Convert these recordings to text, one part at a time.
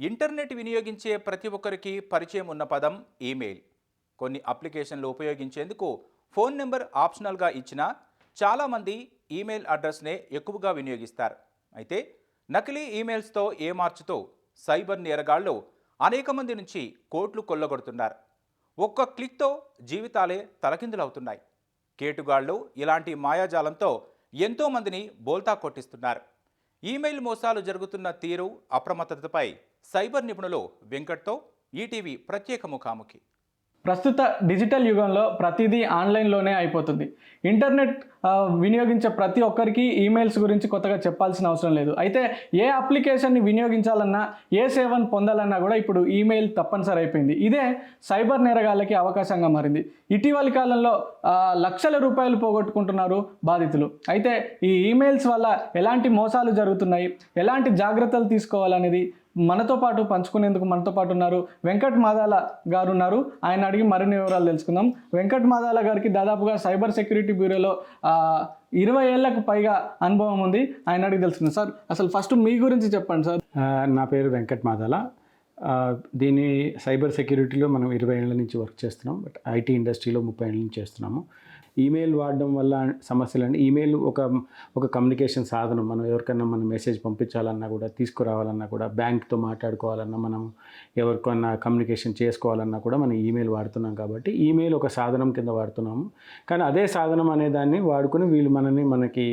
Internet వినియోగించే ప్రతి ఒక్కరికి పరిచయం ఉన్న పదం ఈమెయిల్. కొన్ని అప్లికేషన్లు ఉపయోగించేందుకు ఫోన్ నెంబర్ ఆప్షనల్గా ఇచ్చినా చాలామంది ఈమెయిల్ అడ్రస్నే ఎక్కువగా వినియోగిస్తారు. అయితే నకిలీ ఈమెయిల్స్తో ఏమార్చుతూ సైబర్ నేరగాళ్లు అనేక మంది నుంచి కోట్లు కొల్లగొడుతున్నారు. ఒక్క క్లిక్తో జీవితాలే తలకిందులవుతున్నాయి. కేటుగాళ్లు ఇలాంటి మాయాజాలంతో ఎంతోమందిని బోల్తా కొట్టిస్తున్నారు. ఈమెయిల్ మోసాలు జరుగుతున్న తీరు, అప్రమత్తతపై సైబర్ నిపుణులు వెంకట్తో ఈటీవీ ప్రత్యేక ముఖాముఖి. ప్రస్తుత డిజిటల్ యుగంలో ప్రతిదీ ఆన్లైన్లోనే అయిపోతుంది. ఇంటర్నెట్ వినియోగించే ప్రతి ఒక్కరికి ఈమెయిల్స్ గురించి కొత్తగా చెప్పాల్సిన అవసరం లేదు. అయితే ఏ అప్లికేషన్ని వినియోగించాలన్నా, ఏ సేవను పొందాలన్నా కూడా ఇప్పుడు ఈమెయిల్ తప్పనిసరి అయిపోయింది. ఇదే సైబర్ నేరగాళ్ళకి అవకాశంగా మారింది. ఇటీవలి కాలంలో లక్షల రూపాయలు పోగొట్టుకుంటున్నారు బాధితులు. అయితే ఈ ఈమెయిల్స్ వల్ల ఎలాంటి మోసాలు జరుగుతున్నాయి, ఎలాంటి జాగ్రత్తలు తీసుకోవాలనేది మనతో పాటు పంచుకునేందుకు మనతో పాటు ఉన్నారు వెంకట్ మాదాల గారు ఉన్నారు. ఆయన అడిగి మరిన్ని వివరాలు తెలుసుకుందాం. వెంకట్ మాదాల గారికి దాదాపుగా సైబర్ సెక్యూరిటీ బ్యూరోలో 20 ఏళ్లకు పైగా అనుభవం ఉంది. ఆయన అడిగి తెలుసుకుందాం. సార్, అసలు ఫస్ట్ మీ గురించి చెప్పండి సార్. నా పేరు వెంకట్ మాదాల. దీని సైబర్ సెక్యూరిటీలో మనం 20 ఏళ్ళ నుంచి వర్క్ చేస్తున్నాం. బట్ ఐటీ ఇండస్ట్రీలో 30 ఏళ్ళ నుంచి చేస్తున్నాము. ఈమెయిల్ వాడడం వల్ల సమస్యలు అంటే ఈమెయిల్ ఒక కమ్యూనికేషన్ సాధనం. మనం ఎవరికైనా మనం మెసేజ్ పంపించాలన్నా కూడా, తీసుకురావాలన్నా కూడా, బ్యాంక్తో మాట్లాడుకోవాలన్నా, మనం ఎవరికైనా కమ్యూనికేషన్ చేసుకోవాలన్నా కూడా మనం ఈమెయిల్ వాడుతున్నాం. కాబట్టి ఈమెయిల్ ఒక సాధనం కింద వాడుతున్నాము. కానీ అదే సాధనం అనే దాన్ని వాడుకొని వీళ్ళు మనకి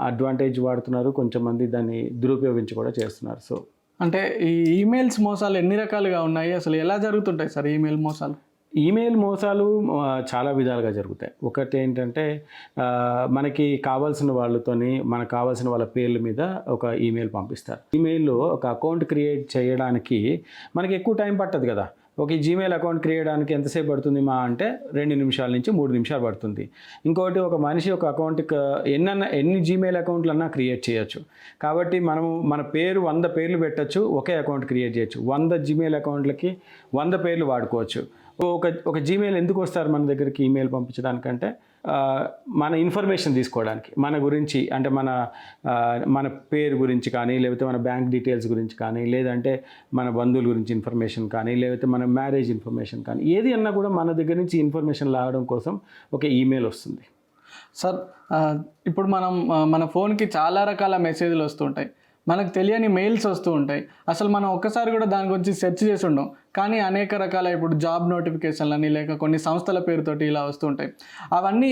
అడ్వాంటేజ్ వాడుతున్నారు. కొంచెం మంది దాన్ని దురుపయోగించి కూడా చేస్తున్నారు. సో అంటే ఈ ఈమెయిల్స్ మోసాలు ఎన్ని రకాలుగా ఉన్నాయి, అసలు ఎలా జరుగుతుంటాయి సార్ ఈమెయిల్ మోసాలు? ఈమెయిల్ మోసాలు చాలా విధాలుగా జరుగుతాయి. ఒకటి ఏంటంటే మనకి కావాల్సిన వాళ్ళతోని మనకు కావాల్సిన వాళ్ళ పేర్ల మీద ఒక ఈమెయిల్ పంపిస్తారు. ఈమెయిల్లో ఒక అకౌంట్ క్రియేట్ చేయడానికి మనకి ఎక్కువ టైం పట్టదు కదా. ఒక జీమెయిల్ అకౌంట్ క్రియేట్ చేయడానికి ఎంతసేపు పడుతుంది మా అంటే 2 నిమిషాల నుంచి 3 నిమిషాలు పడుతుంది. ఇంకోటి, ఒక మనిషి ఒక అకౌంట్కి ఎన్ని జీమెయిల్ అకౌంట్లన్నా క్రియేట్ చేయొచ్చు. కాబట్టి మనము మన పేరు 100 పేర్లు పెట్టచ్చు, ఒకే అకౌంట్ క్రియేట్ చేయొచ్చు. 100 జీమెయిల్ అకౌంట్లకి 100 పేర్లు వాడుకోవచ్చు. ఒక జీమెయిల్ ఎందుకు వస్తారు మన దగ్గరికి ఈమెయిల్ పంపించడానికంటే మన ఇన్ఫర్మేషన్ తీసుకోవడానికి, మన గురించి అంటే మన పేరు గురించి కానీ, లేకపోతే మన బ్యాంక్ డీటెయిల్స్ గురించి కానీ, లేదంటే మన బంధువుల గురించి ఇన్ఫర్మేషన్ కానీ, లేకపోతే మన మ్యారేజ్ ఇన్ఫర్మేషన్ కానీ, ఏది అన్నా కూడా మన దగ్గర నుంచి ఇన్ఫర్మేషన్ లాగడం కోసం ఒక ఈమెయిల్ వస్తుంది. సార్, ఇప్పుడు మన ఫోన్కి చాలా రకాల మెసేజ్లు వస్తుంటాయి, మనకు తెలియని మెయిల్స్ వస్తూ ఉంటాయి. అసలు మనం ఒక్కసారి కూడా దాని గురించి సెర్చ్ చేసి ఉండం, కానీ అనేక రకాల ఇప్పుడు జాబ్ నోటిఫికేషన్లు అని, లేక కొన్ని సంస్థల పేరుతోటి ఇలా వస్తూ ఉంటాయి. అవన్నీ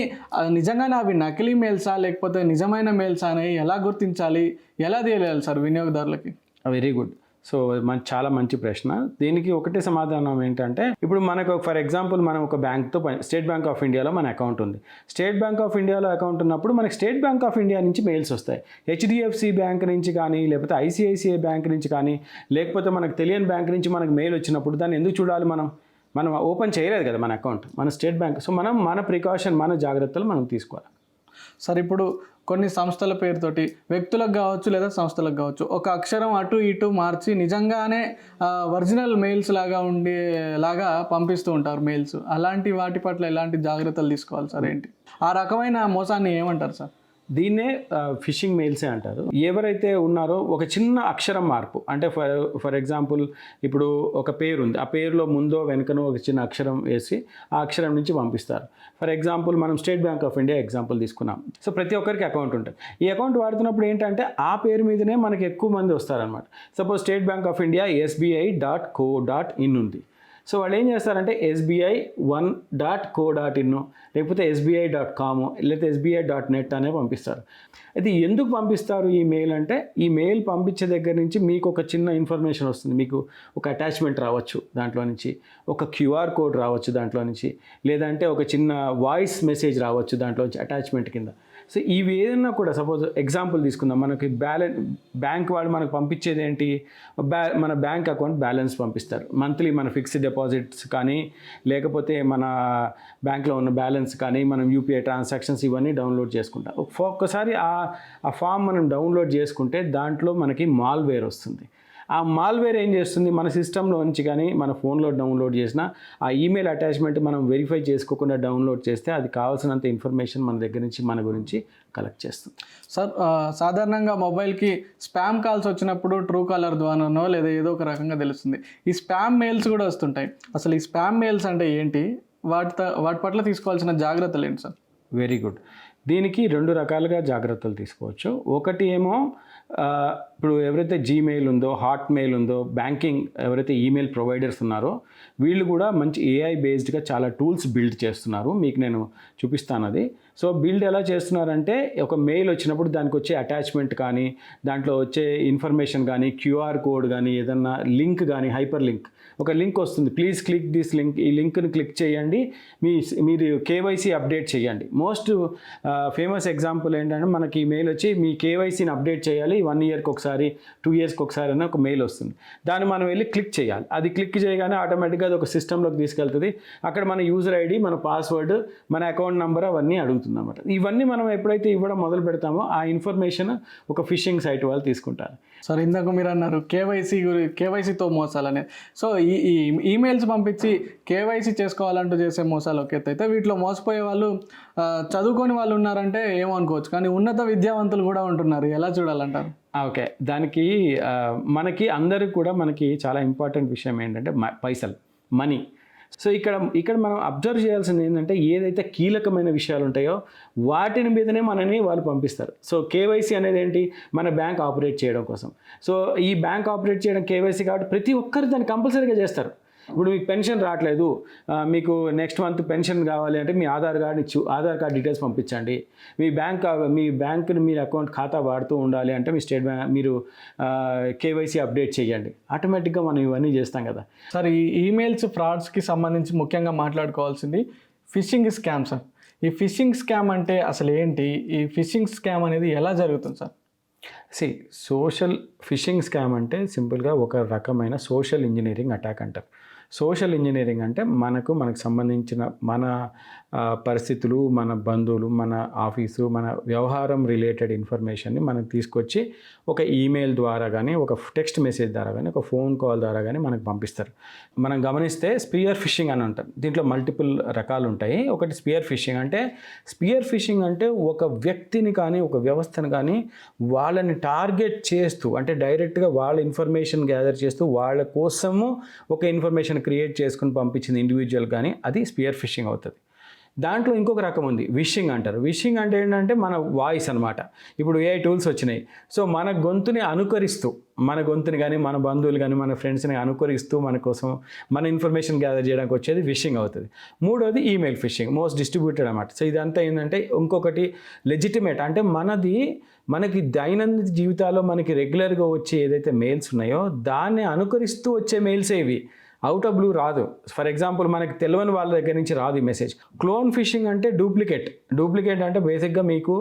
నిజంగానే అవి నకిలీ మెయిల్సా లేకపోతే నిజమైన మెయిల్సా అని ఎలా గుర్తించాలి, ఎలా తెలియాలి సార్ వినియోగదారులకి? Very good. సో చాలా మంచి ప్రశ్న. దీనికి ఒకటే సమాధానం ఏంటంటే, ఇప్పుడు మనకు ఫర్ ఎగ్జాంపుల్ మనం ఒక బ్యాంక్తో స్టేట్ బ్యాంక్ ఆఫ్ ఇండియాలో మన అకౌంట్ ఉంది. స్టేట్ బ్యాంక్ ఆఫ్ ఇండియాలో అకౌంట్ ఉన్నప్పుడు మనకి స్టేట్ బ్యాంక్ ఆఫ్ ఇండియా నుంచి మెయిల్స్ వస్తాయి. హెచ్డిఎఫ్సి బ్యాంక్ నుంచి కానీ, లేకపోతే ఐసిఐసిఐ బ్యాంక్ నుంచి కానీ, లేకపోతే మనకు తెలియని బ్యాంక్ నుంచి మనకు మెయిల్ వచ్చినప్పుడు దాన్ని ఎందుకు చూడాలి? మనం ఓపెన్ చేయలేదు కదా మన అకౌంట్, మన స్టేట్ బ్యాంక్. సో మన ప్రికాషన్, మన జాగ్రత్తలు మనం తీసుకోవాలి. సార్, ఇప్పుడు కొన్ని సంస్థల పేరుతోటి వ్యక్తులకు కావచ్చు లేదా సంస్థలకు కావచ్చు ఒక అక్షరం అటు ఇటు మార్చి నిజంగానే ఒరిజినల్ మెయిల్స్ లాగా పంపిస్తూ ఉంటారు మెయిల్స్. అలాంటి వాటి పట్ల ఎలాంటి జాగ్రత్తలు తీసుకోవాలి సార్? ఏంటి ఆ రకమైన మోసాన్ని ఏమంటారు సార్? దీన్నే ఫిషింగ్ మెయిల్సే అంటారు. ఎవరైతే ఉన్నారో ఒక చిన్న అక్షరం మార్పు, అంటే ఫర్ ఎగ్జాంపుల్ ఇప్పుడు ఒక పేరు ఉంది, ఆ పేరులో ముందో వెనుకనో ఒక చిన్న అక్షరం వేసి ఆ అక్షరం నుంచి పంపిస్తారు. ఫర్ ఎగ్జాంపుల్ మనం state bank of India example తీసుకున్నాం. సో ప్రతి ఒక్కరికి అకౌంట్ ఉంటుంది. ఈ అకౌంట్ వాడుతున్నప్పుడు ఏంటంటే ఆ పేరు మీదనే మనకి ఎక్కువ మంది వస్తారనమాట. Suppose state bank of India SBI.co.in ఉంది. సో వాళ్ళు ఏం చేస్తారంటే SBI1.co.in లేకపోతే SBI.com లేకపోతే SBI.net అనే పంపిస్తారు. అయితే ఎందుకు పంపిస్తారు ఈ మెయిల్ అంటే, ఈ మెయిల్ పంపించే దగ్గర నుంచి మీకు ఒక చిన్న ఇన్ఫర్మేషన్ వస్తుంది. మీకు ఒక అటాచ్మెంట్ రావచ్చు దాంట్లో నుంచి, ఒక QR కోడ్ రావచ్చు దాంట్లో నుంచి, లేదంటే ఒక చిన్న వాయిస్ మెసేజ్ రావచ్చు దాంట్లో నుంచి అటాచ్మెంట్ కింద. సో ఇవి ఏదన్నా కూడా, సపోజ్ ఎగ్జాంపుల్ తీసుకుందాం, మనకి బ్యాంక్ వాళ్ళు మనకు పంపించేది ఏంటి, మన బ్యాంక్ అకౌంట్ బ్యాలెన్స్ పంపిస్తారు. మంత్లీ మన ఫిక్స్డ్ డిపాజిట్స్ కానీ, లేకపోతే మన బ్యాంక్లో ఉన్న బ్యాలెన్స్ కానీ, మనం UPI ట్రాన్సాక్షన్స్ ఇవన్నీ డౌన్లోడ్ చేసుకుంటాం. ఒక్కసారి ఆ ఫామ్ మనం డౌన్లోడ్ చేసుకుంటే దాంట్లో మనకి మాల్వేర్ వస్తుంది. ఆ మాల్వేర్ ఏం చేస్తుంది, మన సిస్టంలో నుంచి కానీ మన ఫోన్లో డౌన్లోడ్ చేసిన ఆ ఈమెయిల్ అటాచ్మెంట్ మనం వెరిఫై చేసుకోకుండా డౌన్లోడ్ చేస్తే అది కావాల్సినంత ఇన్ఫర్మేషన్ మన దగ్గర నుంచి మన గురించి కలెక్ట్ చేస్తుంది. సార్ సాధారణంగా మొబైల్కి స్పామ్ కాల్స్ వచ్చినప్పుడు ట్రూ కాలర్ ద్వారానో లేదా ఏదో ఒక రకంగా తెలుస్తుంది. ఈ స్పామ్ మెయిల్స్ కూడా వస్తుంటాయి. అసలు ఈ స్పామ్ మెయిల్స్ అంటే ఏంటి, వాటి పట్ల తీసుకోవాల్సిన జాగ్రత్తలు ఏంటి సార్? Very good. దీనికి 2 రకాలుగా జాగ్రత్తలు తీసుకోవచ్చు. ఒకటి ఏమో ఇప్పుడు ఎవరైతే జీమెయిల్ ఉందో, హాట్మెయిల్ ఉందో, బ్యాంకింగ్ ఎవరైతే ఈమెయిల్ ప్రొవైడర్స్ ఉన్నారో వీళ్ళు కూడా మంచి ఏఐ బేస్డ్గా చాలా టూల్స్ బిల్డ్ చేస్తున్నారు. మీకు నేను చూపిస్తాను అది. సో బిల్డ్ ఎలా చేస్తున్నారంటే, ఒక మెయిల్ వచ్చినప్పుడు దానికి వచ్చే అటాచ్మెంట్ కానీ, దాంట్లో వచ్చే ఇన్ఫర్మేషన్ కానీ, క్యూఆర్ కోడ్ కానీ, ఏదన్నా లింక్ కానీ, హైపర్ లింక్, ఒక లింక్ వస్తుంది, ప్లీజ్ క్లిక్ దిస్ లింక్, ఈ లింక్ని క్లిక్ చేయండి, మీరు కేవైసీ అప్డేట్ చేయండి. మోస్ట్ ఫేమస్ ఎగ్జాంపుల్ ఏంటంటే, మనకి మెయిల్ వచ్చి మీ కేవైసీని అప్డేట్ చేయాలి 1 ఇయర్కి ఒకసారి, 2 ఇయర్స్కి ఒకసారి అని ఒక మెయిల్ వస్తుంది. దాన్ని మనం వెళ్ళి క్లిక్ చేయాలి. అది క్లిక్ చేయగానే ఆటోమేటిక్గా అది ఒక సిస్టంలోకి తీసుకెళ్తుంది. అక్కడ మన యూజర్ ఐడి, మన పాస్వర్డ్, మన అకౌంట్ నెంబర్ అవన్నీ అడుగుతుంది అన్నమాట. ఇవన్నీ మనం ఎప్పుడైతే ఇవ్వడం మొదలు పెడతామో ఆ ఇన్ఫర్మేషన్ ఒక ఫిషింగ్ సైట్ వాళ్ళు తీసుకుంటారు. సార్ ఇందాక మీరు అన్నారు కేవైసీతో మోసాలు అనేది. సో ఈ ఈమెయిల్స్ పంపించి కేవైసీ చేసుకోవాలంటూ చేసే మోసాలు ఒక ఎత్తు అయితే, వీటిలో మోసపోయే వాళ్ళు చదువుకొని వాళ్ళు ఉన్నారంటే ఏమో అనుకోవచ్చు, కానీ ఉన్నత విద్యావంతులు కూడా ఉంటున్నారు. ఎలా చూడాలంటారు? ఓకే, దానికి మనకి అందరికి కూడా మనకి చాలా ఇంపార్టెంట్ విషయం ఏంటంటే పైసలు, మనీ. సో ఇక్కడ మనం అబ్జర్వ్ చేయాల్సింది ఏంటంటే, ఏదైతే కీలకమైన విషయాలు ఉంటాయో వాటిని మీదనే మనని వాళ్ళు పంపిస్తారు. సో కేవైసీ అనేది ఏంటి, మన బ్యాంక్ ఆపరేట్ చేయడం కోసం. సో ఈ బ్యాంక్ ఆపరేట్ చేయడం కేవైసీ కాబట్టి ప్రతి ఒక్కరు దాన్ని కంపల్సరీగా చేస్తారు. ఇప్పుడు మీకు పెన్షన్ రావట్లేదు, మీకు నెక్స్ట్ మంత్ పెన్షన్ కావాలి అంటే మీ ఆధార్ కార్డ్ డీటెయిల్స్ పంపించండి. మీ బ్యాంకుని మీరు అకౌంట్ ఖాతా వాడుతూ ఉండాలి అంటే మీ స్టేట్ బ్యాంక్ మీరు కేవైసీ అప్డేట్ చేయండి. ఆటోమేటిక్గా మనం ఇవన్నీ చేస్తాం కదా. సార్ ఈ ఈమెయిల్స్ ఫ్రాడ్స్కి సంబంధించి ముఖ్యంగా మాట్లాడుకోవాల్సింది ఫిషింగ్ స్కామ్ సార్. ఈ ఫిషింగ్ స్కామ్ అంటే అసలు ఏంటి, ఈ ఫిషింగ్ స్కామ్ అనేది ఎలా జరుగుతుంది సార్? సోషల్ ఫిషింగ్ స్కామ్ అంటే సింపుల్గా ఒక రకమైన సోషల్ ఇంజనీరింగ్ అటాక్ అంటారు. సోషల్ ఇంజనీరింగ్ అంటే మనకు సంబంధించిన మన పరిస్థితులు, మన బంధువులు, మన ఆఫీసు, మన వ్యవహారం రిలేటెడ్ ఇన్ఫర్మేషన్ని మనం తీసుకొచ్చి ఒక ఈమెయిల్ ద్వారా కానీ, ఒక టెక్స్ట్ మెసేజ్ ద్వారా కానీ, ఒక ఫోన్ కాల్ ద్వారా కానీ మనకు పంపిస్తారు. మనం గమనిస్తే స్పియర్ ఫిషింగ్ అని అంటారు. దీంట్లో మల్టిపుల్ రకాలు ఉంటాయి. ఒకటి స్పియర్ ఫిషింగ్ అంటే ఒక వ్యక్తిని కానీ, ఒక వ్యవస్థను కానీ వాళ్ళని టార్గెట్ చేస్తూ, అంటే డైరెక్ట్గా వాళ్ళ ఇన్ఫర్మేషన్ గ్యాదర్ చేస్తూ వాళ్ళ కోసము ఒక ఇన్ఫర్మేషన్ క్రియేట్ చేసుకుని పంపించింది ఇండివిజువల్ కానీ, అది స్పియర్ ఫిషింగ్ అవుతుంది. దాంట్లో ఇంకొక రకం ఉంది, విషింగ్ అంటారు. విషింగ్ అంటే ఏంటంటే మన వాయిస్ అనమాట. ఇప్పుడు ఏఐ టూల్స్ వచ్చినాయి. సో మన గొంతుని అనుకరిస్తూ, మన గొంతుని కానీ, మన బంధువులు కానీ, మన ఫ్రెండ్స్ని అనుకరిస్తూ మన కోసం మన ఇన్ఫర్మేషన్ గ్యాదర్ చేయడానికి వచ్చేది విషింగ్ అవుతుంది. మూడోది ఈమెయిల్ ఫిషింగ్, మోస్ట్ డిస్ట్రిబ్యూటెడ్ అనమాట. సో ఇదంతా ఏంటంటే ఇంకొకటి లెజిటిమేట్, అంటే మనకి దైనందిన జీవితాల్లో మనకి రెగ్యులర్గా వచ్చే ఏదైతే మెయిల్స్ ఉన్నాయో దాన్ని అనుకరిస్తూ వచ్చే మెయిల్సే ఇవి. అవుట్ ఆఫ్ బ్లూ రాదు. ఫర్ ఎగ్జాంపుల్ మనకి తెలియని వాళ్ళ దగ్గర నుంచి రాదు ఈ మెసేజ్. క్లోన్ ఫిషింగ్ అంటే డూప్లికేట్ అంటే బేసిక్గా మీకు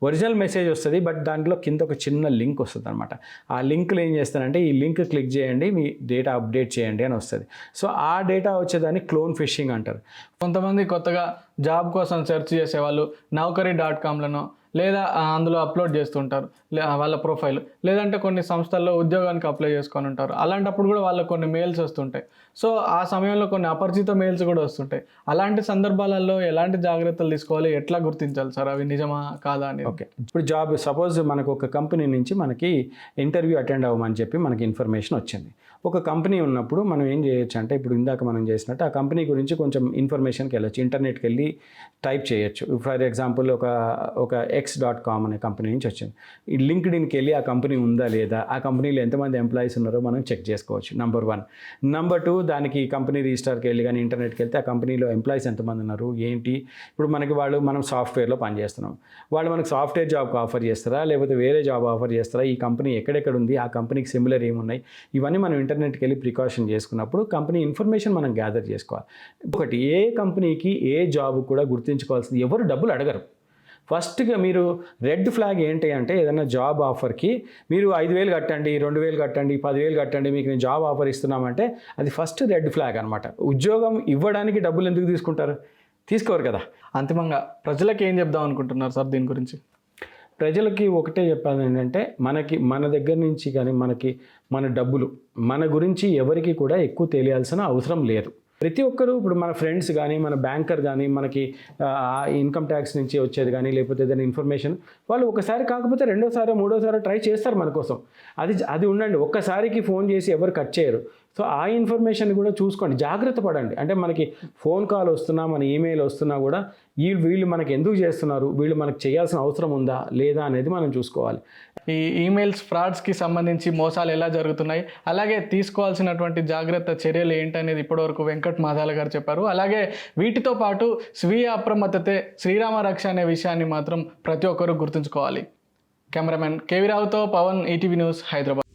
ఒరిజినల్ మెసేజ్ వస్తుంది, బట్ దాంట్లో కింద ఒక చిన్న లింక్ వస్తుంది అనమాట. ఆ లింక్లో ఏం చేస్తారంటే, ఈ లింక్ క్లిక్ చేయండి, మీ డేటా అప్డేట్ చేయండి అని వస్తుంది. సో ఆ డేటా వచ్చేదాన్ని క్లోన్ ఫిషింగ్ అంటారు. కొంతమంది కొత్తగా జాబ్ కోసం సెర్చ్ చేసేవాళ్ళు Naukri.comలను లేదా అందులో అప్లోడ్ చేస్తుంటారు వాళ్ళ ప్రొఫైల్, లేదంటే కొన్ని సంస్థల్లో ఉద్యోగానికి అప్లై చేసుకొని ఉంటారు. అలాంటప్పుడు కూడా వాళ్ళకి కొన్ని మెయిల్స్ వస్తుంటాయి. సో ఆ సమయంలో కొన్ని అపరిచిత మెయిల్స్ కూడా వస్తుంటాయి. అలాంటి సందర్భాలలో ఎలాంటి జాగ్రత్తలు తీసుకోవాలి, ఎట్లా గుర్తించాలి సార్ అవి నిజమా కాదా అని? ఓకే, ఇప్పుడు జాబ్ సపోజ్ మనకు ఒక కంపెనీ నుంచి మనకి ఇంటర్వ్యూ అటెండ్ అవ్వమని చెప్పి మనకి ఇన్ఫర్మేషన్ వచ్చింది. ఒక కంపెనీ ఉన్నప్పుడు మనం ఏం చేయొచ్చు అంటే, ఇప్పుడు ఇందాక మనం చేసినట్టు ఆ కంపెనీ గురించి కొంచెం ఇన్ఫర్మేషన్కి వెళ్ళొచ్చు, ఇంటర్నెట్కి వెళ్ళి టైప్ చేయొచ్చు. ఫర్ ఎగ్జాంపుల్ ఒక x.com అనే కంపెనీ నుంచి వచ్చింది. ఈ లింక్డ్ఇన్కి వెళ్ళి ఆ కంపెనీ ఉందా లేదా, ఆ కంపెనీలో ఎంతమంది ఎంప్లాయీస్ ఉన్నారో మనం చెక్ చేసుకోవచ్చు. నెంబర్ 1. నెంబర్ 2, దానికి కంపెనీ రిజిస్టర్కి వెళ్ళి కానీ ఇంటర్నెట్కి వెళ్తే ఆ కంపెనీలో ఎంప్లాయీస్ ఎంతమంది ఉన్నారు ఏంటి. ఇప్పుడు మనం సాఫ్ట్వేర్లో పనిచేస్తున్నాం, వాళ్ళు మనకు సాఫ్ట్వేర్ జాబ్కి ఆఫర్ చేస్తారా, లేకపోతే వేరే జాబ్ ఆఫర్ చేస్తారా, ఈ కంపెనీ ఎక్కడెక్కడ ఉంది, ఆ కంపెనీకి సిమిలర్ ఏమున్నాయి, ఇవన్నీ మనం ఇంటర్నెట్కి వెళ్ళి ప్రికాషన్ చేసుకున్నప్పుడు కంపెనీ ఇన్ఫర్మేషన్ మనం గ్యాదర్ చేసుకోవాలి. ఒకటి, ఏ కంపెనీకి ఏ జాబ్ కూడా గుర్తుంచుకోవాల్సింది, ఎవరు డబ్బులు అడగరు. ఫస్ట్గా మీరు రెడ్ ఫ్లాగ్ ఏంటి అంటే, ఏదైనా జాబ్ ఆఫర్కి మీరు 5,000 కట్టండి, 2,000 కట్టండి, 10,000 కట్టండి, మీకు నేను జాబ్ ఆఫర్ ఇస్తున్నామంటే అది ఫస్ట్ రెడ్ ఫ్లాగ్ అనమాట. ఉద్యోగం ఇవ్వడానికి డబ్బులు ఎందుకు తీసుకుంటారు? తీసుకోరు కదా. అంతిమంగా ప్రజలకు ఏం చెప్దాం అనుకుంటున్నారు సార్ దీని గురించి? ప్రజలకి ఒకటే చెప్పాలి ఏంటంటే మన దగ్గర నుంచి కానీ మన డబ్బులు మన గురించి ఎవరికి కూడా ఎక్కువ తెలియాల్సిన అవసరం లేదు. ప్రతి ఒక్కరూ ఇప్పుడు మన ఫ్రెండ్స్ కానీ మన బ్యాంకర్ కానీ మనకి ఇన్కమ్ ట్యాక్స్ నుంచి వచ్చేది కానీ లేకపోతే ఏదైనా ఇన్ఫర్మేషన్ వాళ్ళు ఒకసారి కాకపోతే రెండోసారి మూడోసారి ట్రై చేస్తారు మన కోసం. అది ఉండండి, ఒక్కసారికి ఫోన్ చేసి ఎవరు కట్ చేయరు. సో ఆ ఇన్ఫర్మేషన్ కూడా చూసుకోండి, జాగ్రత్త పడండి. అంటే మనకి ఫోన్ కాల్ వస్తున్నా మన ఈమెయిల్ వస్తున్నా కూడా వీళ్ళు మనకి ఎందుకు చేస్తున్నారు, వీళ్ళు మనకు చేయాల్సిన అవసరం ఉందా లేదా అనేది మనం చూసుకోవాలి. ఈ ఈమెయిల్స్ ఫ్రాడ్స్కి సంబంధించి మోసాలు ఎలా జరుగుతున్నాయి, అలాగే తీసుకోవాల్సినటువంటి జాగ్రత్త చర్యలు ఏంటనేది ఇప్పటివరకు వెంకట్ మాదాల గారు చెప్పారు. అలాగే వీటితో పాటు స్వీయ అప్రమత్తతే శ్రీరామ రక్ష అనే విషయాన్ని మాత్రం ప్రతి ఒక్కరూ గుర్తుంచుకోవాలి. కెమెరామెన్ కేవీ రావుతో పవన్, ఈటీవీ న్యూస్, హైదరాబాద్.